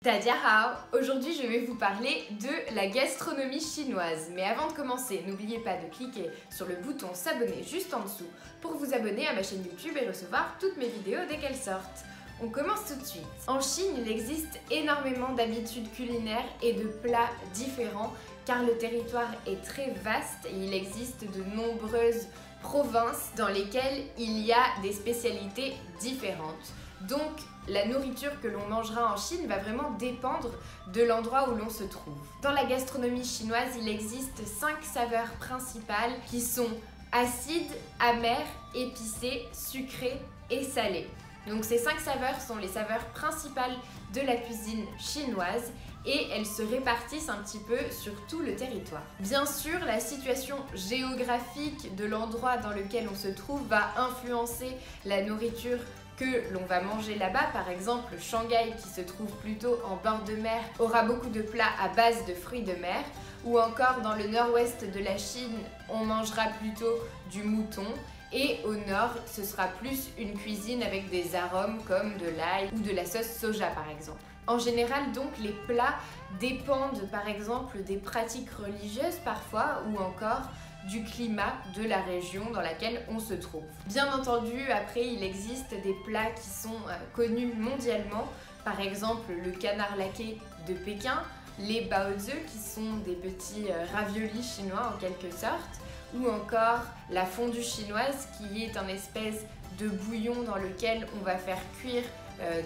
Tadjahao! Aujourd'hui je vais vous parler de la gastronomie chinoise. Mais avant de commencer, n'oubliez pas de cliquer sur le bouton s'abonner juste en dessous pour vous abonner à ma chaîne YouTube et recevoir toutes mes vidéos dès qu'elles sortent. On commence tout de suite. En Chine, il existe énormément d'habitudes culinaires et de plats différents car le territoire est très vaste et il existe de nombreuses provinces dans lesquelles il y a des spécialités différentes. Donc la nourriture que l'on mangera en Chine va vraiment dépendre de l'endroit où l'on se trouve. Dans la gastronomie chinoise, il existe 5 saveurs principales qui sont acides, amères, épicées, sucrées et salées. Donc ces 5 saveurs sont les saveurs principales de la cuisine chinoise et elles se répartissent un petit peu sur tout le territoire. Bien sûr, la situation géographique de l'endroit dans lequel on se trouve va influencer la nourriture que l'on va manger là-bas. Par exemple, Shanghai, qui se trouve plutôt en bord de mer, aura beaucoup de plats à base de fruits de mer. Ou encore dans le nord-ouest de la Chine, on mangera plutôt du mouton. Et au nord, ce sera plus une cuisine avec des arômes comme de l'ail ou de la sauce soja par exemple. En général donc, les plats dépendent par exemple des pratiques religieuses parfois ou encore du climat de la région dans laquelle on se trouve. Bien entendu, après il existe des plats qui sont connus mondialement, par exemple le canard laqué de Pékin, les baozi qui sont des petits raviolis chinois en quelque sorte, ou encore la fondue chinoise qui est un espèce de bouillon dans lequel on va faire cuire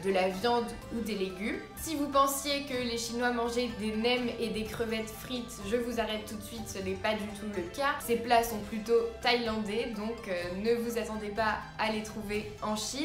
de la viande ou des légumes. Si vous pensiez que les Chinois mangeaient des nems et des crevettes frites, je vous arrête tout de suite, ce n'est pas du tout le cas. Ces plats sont plutôt thaïlandais, donc ne vous attendez pas à les trouver en Chine.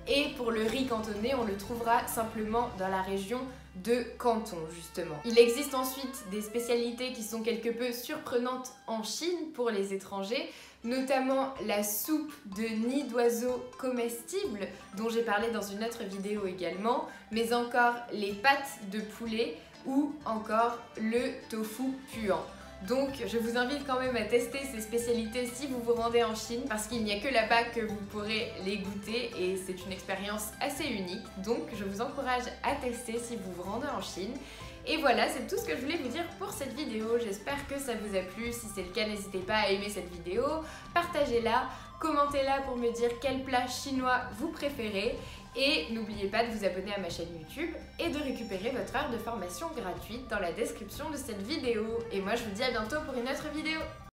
Et pour le riz cantonais, on le trouvera simplement dans la région de Canton justement. Il existe ensuite des spécialités qui sont quelque peu surprenantes en Chine pour les étrangers, notamment la soupe de nid d'oiseau comestible dont j'ai parlé dans une autre vidéo également, mais encore les pâtes de poulet ou encore le tofu puant. Donc je vous invite quand même à tester ces spécialités si vous vous rendez en Chine parce qu'il n'y a que là-bas que vous pourrez les goûter et c'est une expérience assez unique. Donc je vous encourage à tester si vous vous rendez en Chine. Et voilà, c'est tout ce que je voulais vous dire pour cette vidéo. J'espère que ça vous a plu. Si c'est le cas, n'hésitez pas à aimer cette vidéo, partagez-la, commentez-la pour me dire quel plat chinois vous préférez. Et n'oubliez pas de vous abonner à ma chaîne YouTube et de récupérer votre heure de formation gratuite dans la description de cette vidéo. Et moi je vous dis à bientôt pour une autre vidéo.